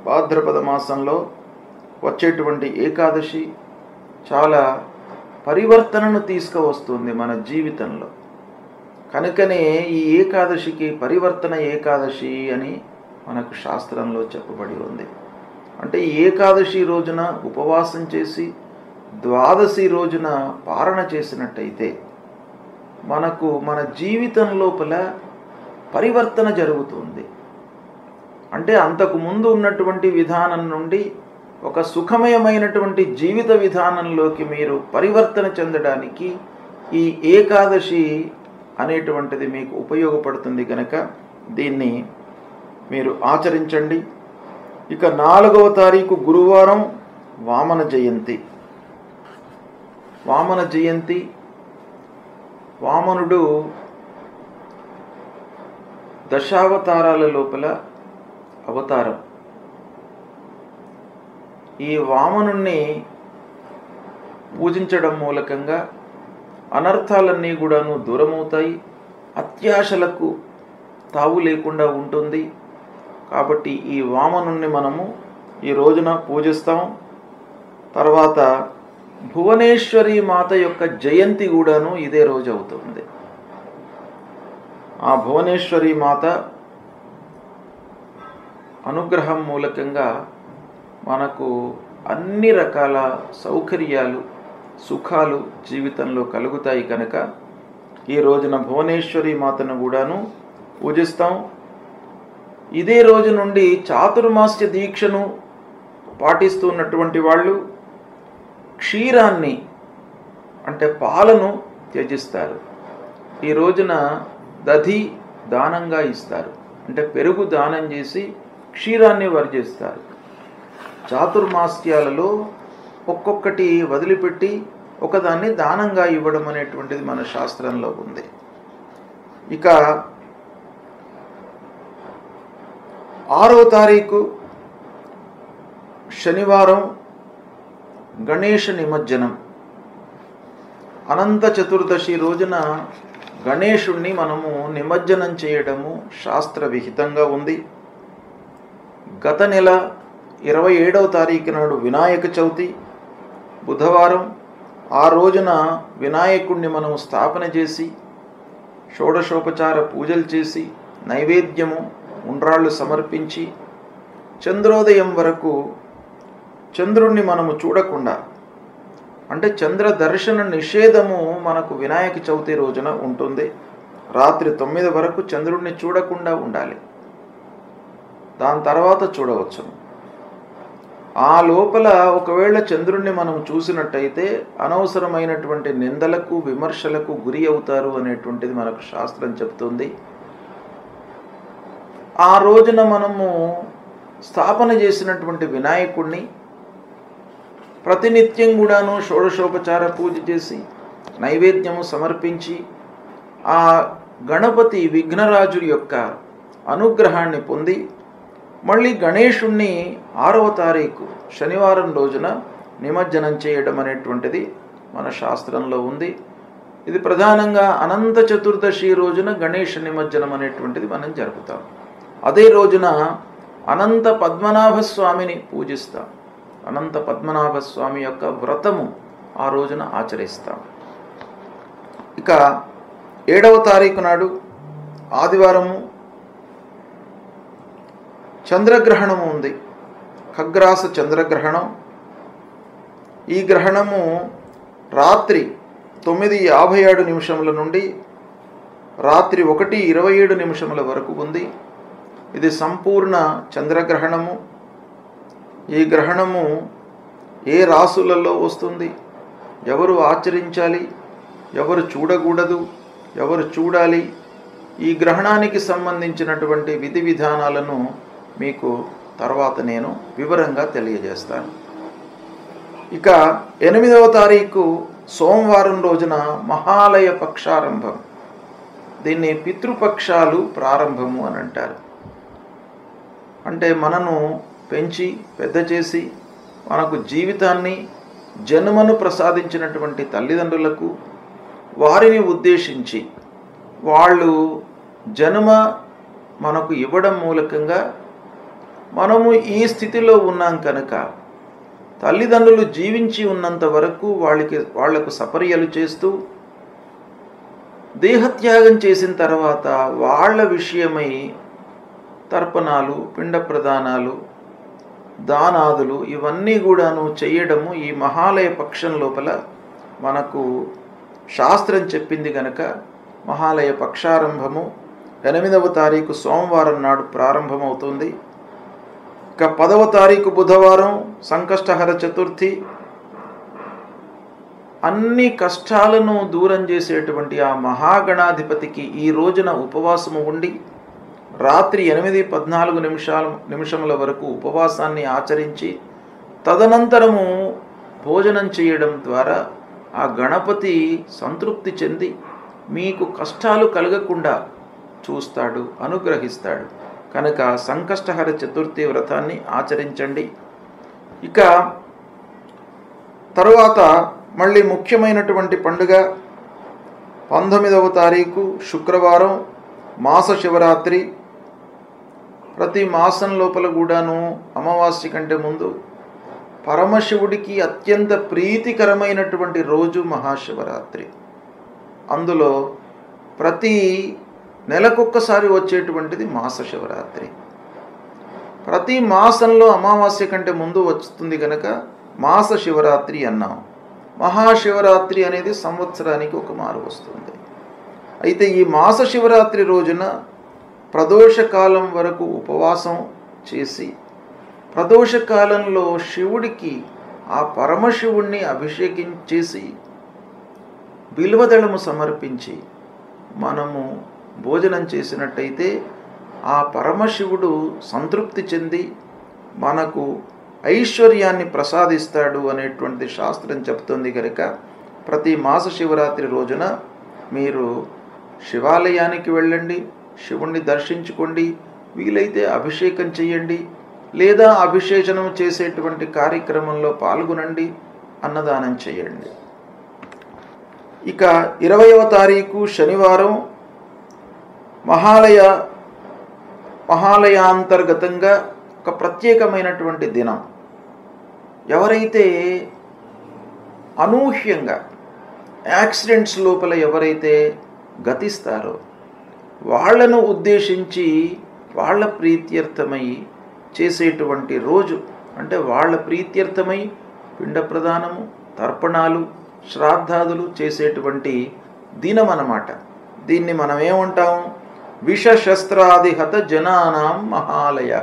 భాద్రపద మాసంలో వచ్చేటువంటి ఏకాదశి చాలా పరివర్తనను తీసుకువస్తుంది మన జీవితంలో. కనుకనే ఈ ఏకాదశికి పరివర్తన ఏకాదశి అని మనకు శాస్త్రంలో చెప్పబడి ఉంది. అంటే ఈ ఏకాదశి రోజున ఉపవాసం చేసి ద్వాదశి రోజున పారణ చేసినట్టయితే మనకు మన జీవితం లోపల పరివర్తన జరుగుతుంది. అంటే అంతకు ముందు ఉన్నటువంటి విధానం నుండి ఒక సుఖమయమైనటువంటి జీవిత విధానంలోకి మీరు పరివర్తన చెందడానికి ఈ ఏకాదశి అనేటువంటిది మీకు ఉపయోగపడుతుంది. కనుక దీన్ని మీరు ఆచరించండి. ఇక 4వ తారీఖు గురువారం వామన జయంతి. వామన జయంతి, వామనుడు దశావతారాల లోపల అవతారం. ఈ వామనుణ్ణి పూజించడం మూలకంగా అనర్థాలన్నీ కూడాను దూరమవుతాయి, అత్యాశలకు తావు లేకుండా ఉంటుంది. కాబట్టి ఈ వామనుణ్ణి మనము ఈ రోజున పూజిస్తాం. తర్వాత భువనేశ్వరి మాత యొక్క జయంతి కూడాను ఇదే రోజు అవుతుంది. ఆ భువనేశ్వరి మాత అనుగ్రహం మూలకంగా మనకు అన్ని రకాల సౌకర్యాలు, సుఖాలు జీవితంలో కలుగుతాయి కనుక ఈ రోజున భువనేశ్వరి మాతను కూడాను పూజిస్తాం. ఇదే రోజు నుండి చాతుర్మాస్య దీక్షను పాటిస్తున్నటువంటి వాళ్ళు క్షీరాన్ని అంటే పాలను త్యజిస్తారు. ఈ రోజున దధి దానంగా ఇస్తారు, అంటే పెరుగు దానం చేసి క్షీరాన్ని వర్జిస్తారు. చాతుర్మాస్యాలలో ఒక్కొక్కటి వదిలిపెట్టి ఒకదాన్ని దానంగా ఇవ్వడం అనేటువంటిది మన శాస్త్రంలో ఉంది. ఇక 6వ తారీఖు శనివారం గణేష నిమజ్జనం. అనంత చతుర్దశి రోజున గణేశుణ్ణి మనము నిమజ్జనం చేయడము శాస్త్ర విహితంగా ఉంది. గత నెల 27వ తారీఖు నాడు వినాయక చవితి బుధవారం. ఆ రోజున వినాయకుణ్ణి మనము స్థాపన చేసి షోడశోపచార పూజలు చేసి నైవేద్యము ఉండ్రాళ్ళు సమర్పించి చంద్రోదయం వరకు చంద్రుణ్ణి మనము చూడకుండా, అంటే చంద్ర దర్శన నిషేధము మనకు వినాయక చవితి రోజున ఉంటుంది. రాత్రి 9 వరకు చంద్రుణ్ణి చూడకుండా ఉండాలి, దాని తర్వాత చూడవచ్చు. ఆ లోపల ఒకవేళ చంద్రుణ్ణి మనం చూసినట్టయితే అనవసరమైనటువంటి నిందలకు విమర్శలకు గురి అవుతారు అనేటువంటిది మనకు శాస్త్రం చెప్తుంది. ఆ రోజున మనము స్థాపన చేసినటువంటి వినాయకుడిని ప్రతినిత్యం కూడాను షోడశోపచార పూజ చేసి నైవేద్యము సమర్పించి ఆ గణపతి విఘ్నరాజు యొక్క అనుగ్రహాన్ని పొంది మళ్ళీ గణేశుణ్ణి 6వ తారీఖు శనివారం రోజున నిమజ్జనం చేయడం అనేటువంటిది మన శాస్త్రంలో ఉంది. ఇది ప్రధానంగా అనంత చతుర్దశి రోజున గణేష నిమజ్జనం అనేటువంటిది మనం జరుపుతాం. అదే రోజున అనంత పద్మనాభ స్వామిని పూజిస్తాం. అనంత పద్మనాభ స్వామి యొక్క వ్రతము ఆ రోజున ఆచరిస్తాం. ఇక 7వ తారీఖు నాడు ఆదివారము చంద్రగ్రహణము ఉంది. ఖగ్రాస చంద్రగ్రహణం. ఈ గ్రహణము రాత్రి 9:57 నుండి రాత్రి 1:27 వరకు ఉంది. ఇది సంపూర్ణ చంద్రగ్రహణము. ఈ గ్రహణము ఏ రాసులలో వస్తుంది, ఎవరు ఆచరించాలి, ఎవరు చూడకూడదు, ఎవరు చూడాలి, ఈ గ్రహణానికి సంబంధించినటువంటి విధి విధానాలను మీకు తర్వాత నేను వివరంగా తెలియజేస్తాను. ఇక 8వ తారీఖు సోమవారం రోజున మహాలయ పక్షారంభం. దీన్ని పితృపక్షాలు ప్రారంభము అని అంటారు. అంటే మనను పెంచి పెద్ద చేసి మనకు జీవితాన్ని జన్మను ప్రసాదించినటువంటి తల్లిదండ్రులకు వారిని ఉద్దేశించి వాళ్ళు జన్మ మనకు ఇవ్వడం మూలకంగా మనము ఈ స్థితిలో ఉన్నాం కనుక తల్లిదండ్రులు జీవించి ఉన్నంత వరకు వాళ్లకు సపర్యలు చేస్తూ దేహత్యాగం చేసిన తర్వాత వాళ్ళ విషయమై తర్పణాలు, పిండ ప్రదానాలు, దానాదులు ఇవన్నీ కూడాను చేయడము ఈ మహాలయ పక్షం లోపల మనకు శాస్త్రం చెప్పింది కనుక మహాలయ పక్షారంభము 8వ తారీఖు సోమవారం నాడు ప్రారంభమవుతుంది. ఇక 10వ తారీఖు బుధవారం సంకష్టహర చతుర్థి. అన్ని కష్టాలను దూరం చేసేటువంటి ఆ మహాగణాధిపతికి ఈ రోజున ఉపవాసము ఉండి రాత్రి 8:14 వరకు ఉపవాసాన్ని ఆచరించి తదనంతరము భోజనం చేయడం ద్వారా ఆ గణపతి సంతృప్తి చెంది మీకు కష్టాలు కలగకుండా చూస్తాడు, అనుగ్రహిస్తాడు. కనుక సంకష్టహర చతుర్థి వ్రతాన్ని ఆచరించండి. ఇక తరువాత మళ్ళీ ముఖ్యమైనటువంటి పండుగ 19వ తారీఖు శుక్రవారం మాస శివరాత్రి. ప్రతి మాసం లోపల కూడాను అమావాస్య కంటే ముందు పరమశివుడికి అత్యంత ప్రీతికరమైనటువంటి రోజు మహాశివరాత్రి. అందులో ప్రతి నెలకొక్కసారి వచ్చేటువంటిది మాస శివరాత్రి. ప్రతి మాసంలో అమావాస్య కంటే ముందు వస్తుంది కనుక మాస శివరాత్రి అన్నాం. మహాశివరాత్రి అనేది సంవత్సరానికి ఒక మారు వస్తుంది. అయితే ఈ మాస శివరాత్రి రోజున ప్రదోషకాలం వరకు ఉపవాసం చేసి ప్రదోషకాలంలో శివుడికి ఆ పరమశివుణ్ణి అభిషేకించేసి బిల్వదళము సమర్పించి మనము భోజనం చేసినట్టయితే ఆ పరమశివుడు సంతృప్తి చెంది మనకు ఐశ్వర్యాన్ని ప్రసాదిస్తాడు అనేటువంటి శాస్త్రం చెప్తుంది కనుక ప్రతి మాస శివరాత్రి రోజున మీరు శివాలయానికి వెళ్ళండి, శివుణ్ణి దర్శించుకోండి, వీలైతే అభిషేకం చేయండి, లేదా అభిషేచనం చేసేటువంటి కార్యక్రమంలో పాల్గొనండి, అన్నదానం చేయండి. ఇక 20వ తారీఖు శనివారం మహాలయాంతర్గతంగా ఒక ప్రత్యేకమైనటువంటి దినం. ఎవరైతే అనూహ్యంగా యాక్సిడెంట్స్ లోపల ఎవరైతే గతిస్తారో వాళ్లను ఉద్దేశించి వాళ్ళ ప్రీత్యర్థమై చేసేటువంటి రోజు, అంటే వాళ్ళ ప్రీత్యర్థమై పిండ ప్రదానము, తర్పణాలు, శ్రాద్ధాదులు చేసేటువంటి దినం అన్నమాట. దీన్ని మనం ఏమంటాం? విషశస్త్రాదిహత జనానాం మహాలయ.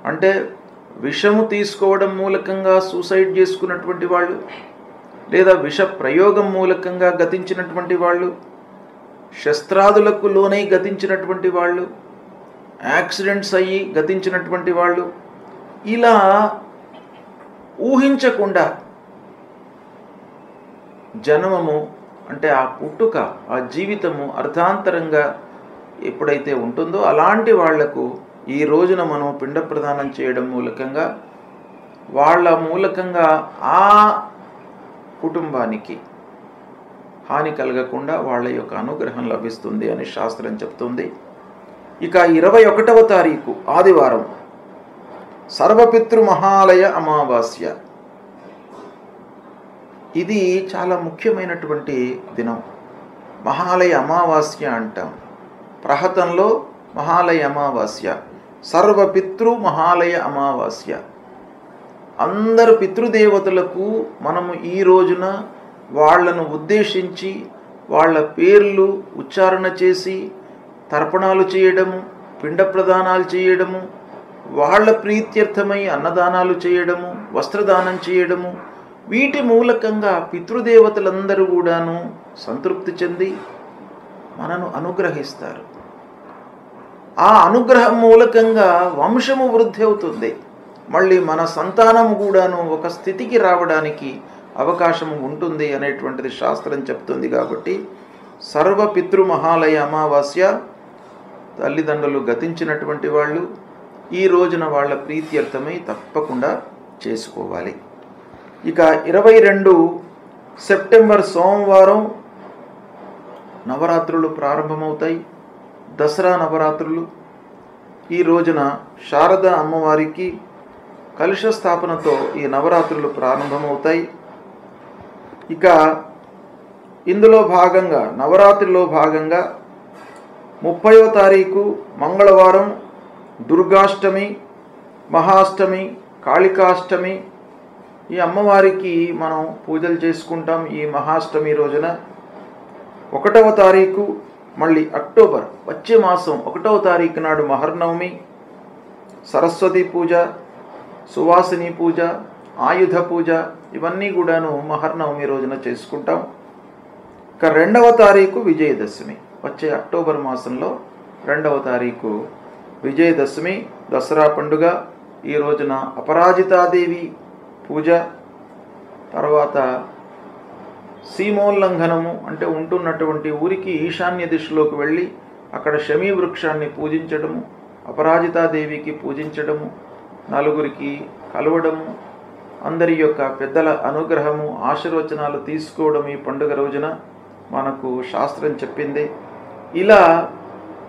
అంటే విషము తీసుకోవడం మూలకంగా సూసైడ్ చేసుకున్నటువంటి వాళ్ళు, లేదా విష ప్రయోగం మూలకంగా గతించినటువంటి వాళ్ళు, శస్త్రాదులకు లోనై గతించినటువంటి వాళ్ళు, యాక్సిడెంట్స్ అయ్యి గతించినటువంటి వాళ్ళు, ఇలా ఊహించకుండా జన్మము అంటే ఆ పుట్టుక, ఆ జీవితము అర్ధాంతరంగా ఎప్పుడైతే ఉంటుందో అలాంటి వాళ్లకు ఈ రోజున మనం పిండ ప్రదానం చేయడం మూలకంగా వాళ్ళ మూలకంగా ఆ కుటుంబానికి హాని కలగకుండా వాళ్ళ యొక్క అనుగ్రహం లభిస్తుంది అని శాస్త్రం చెప్తుంది. ఇక 21వ తారీఖు ఆదివారం సర్వపితృ మహాలయ అమావాస్య. ఇది చాలా ముఖ్యమైనటువంటి దినం. మహాలయ అమావాస్య అంటాం. ప్రహతంలో మహాలయ అమావాస్య, సర్వపితృ మహాలయ అమావాస్య. అందరు పితృదేవతలకు మనము ఈ రోజున వాళ్లను ఉద్దేశించి వాళ్ళ పేర్లు ఉచ్చారణ చేసి తర్పణాలు చేయడము, పిండ ప్రదానాలు చేయడము, వాళ్ళ ప్రీత్యర్థమై అన్నదానాలు చేయడము, వస్త్రదానం చేయడము, వీటి మూలకంగా పితృదేవతలందరూ కూడాను సంతృప్తి చెంది మనను అనుగ్రహిస్తారు. ఆ అనుగ్రహం మూలకంగా వంశము వృద్ధి అవుతుంది. మళ్ళీ మన సంతానము కూడాను ఒక స్థితికి రావడానికి అవకాశం ఉంటుంది అనేటువంటిది శాస్త్రం చెప్తుంది. కాబట్టి సర్వపితృ మహాలయ అమావాస్య తల్లిదండ్రులు గతించినటువంటి వాళ్ళు ఈ రోజున వాళ్ళ ప్రీత్యర్థమై తప్పకుండా చేసుకోవాలి. ఇక 22 సెప్టెంబర్ సోమవారం నవరాత్రులు ప్రారంభమవుతాయి. దసరా నవరాత్రులు. ఈ రోజున శారద అమ్మవారికి కలశ స్థాపనతో ఈ నవరాత్రులు ప్రారంభమవుతాయి. ఇక ఇందులో భాగంగా నవరాత్రిలో భాగంగా 30వ తారీఖు మంగళవారం దుర్గాష్టమి, మహాష్టమి, కాళికాష్టమి. ఈ అమ్మవారికి మనం పూజలు చేసుకుంటాం ఈ మహాష్టమి రోజున. 1వ తారీఖు మళ్ళీ అక్టోబర్ వచ్చే మాసం 1వ తారీఖు నాడు మహర్నవమి, సరస్వతి పూజ, సువాసిని పూజ, ఆయుధ పూజ, ఇవన్నీ కూడాను మహర్నవమి రోజున చేసుకుంటాం. ఇక 2వ తారీఖు విజయదశమి. వచ్చే అక్టోబర్ మాసంలో 2వ తారీఖు విజయదశమి, దసరా పండుగ. ఈ రోజున అపరాజితాదేవి పూజ, తర్వాత సీమోల్లంఘనము అంటే ఉంటున్నటువంటి ఊరికి ఈశాన్య దిశలోకి వెళ్ళి అక్కడ శమీ వృక్షాన్ని పూజించడము, అపరాజితాదేవికి పూజించడము, నలుగురికి కలవడము, అందరి యొక్క పెద్దల అనుగ్రహము, ఆశీర్వచనాలు తీసుకోవడం ఈ పండుగ రోజున మనకు శాస్త్రం చెప్పింది. ఇలా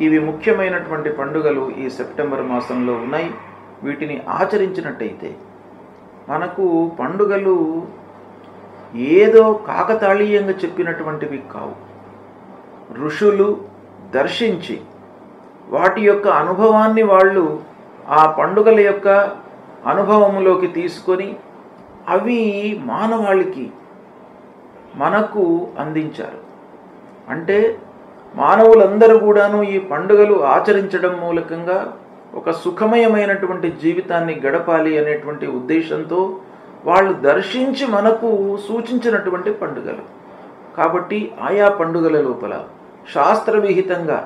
ఇవి ముఖ్యమైనటువంటి పండుగలు ఈ సెప్టెంబర్ మాసంలో ఉన్నాయి. వీటిని ఆచరించినట్టయితే మనకు పండుగలు ఏదో కాకతాళీయంగా చెప్పినటువంటివి కావు. ఋషులు దర్శించి వాటి యొక్క అనుభవాన్ని వాళ్ళు ఆ పండుగల యొక్క అనుభవంలోకి తీసుకొని అవి మానవాళికి మనకు అందించారు. అంటే మానవులందరూ కూడాను ఈ పండుగలు ఆచరించడం మూలకంగా ఒక సుఖమయమైనటువంటి జీవితాన్ని గడపాలి అనేటువంటి ఉద్దేశంతో వాళ్ళు దర్శించి మనకు సూచించినటువంటి పండుగలు. కాబట్టి ఆయా పండుగల లోపల శాస్త్రవిహితంగా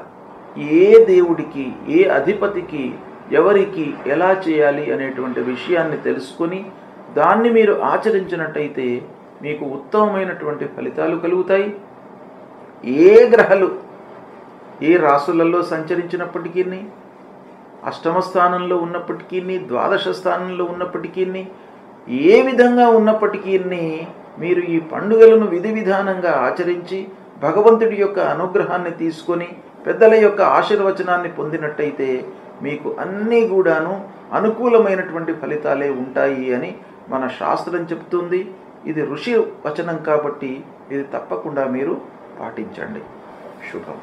ఏ దేవుడికి, ఏ అధిపతికి, ఎవరికి ఎలా చేయాలి అనేటువంటి విషయాన్ని తెలుసుకొని దాన్ని మీరు ఆచరించినట్టయితే మీకు ఉత్తమమైనటువంటి ఫలితాలు కలుగుతాయి. ఏ గ్రహాలు ఏ రాసులలో సంచరించినప్పటికీ, అష్టమ స్థానంలో ఉన్నప్పటికీ, ద్వాదశ స్థానంలో ఉన్నప్పటికీ, ఏ విధంగా ఉన్నప్పటికీ మీరు ఈ పండుగలను విధి విధానంగా ఆచరించి భగవంతుడి యొక్క అనుగ్రహాన్ని తీసుకొని పెద్దల యొక్క ఆశీర్వచనాన్ని పొందినట్టయితే మీకు అన్నీ కూడాను అనుకూలమైనటువంటి ఫలితాలే ఉంటాయి అని మన శాస్త్రం చెప్తుంది. ఇది ఋషి వచనం కాబట్టి ఇది తప్పకుండా మీరు పాటించండి. శుభం.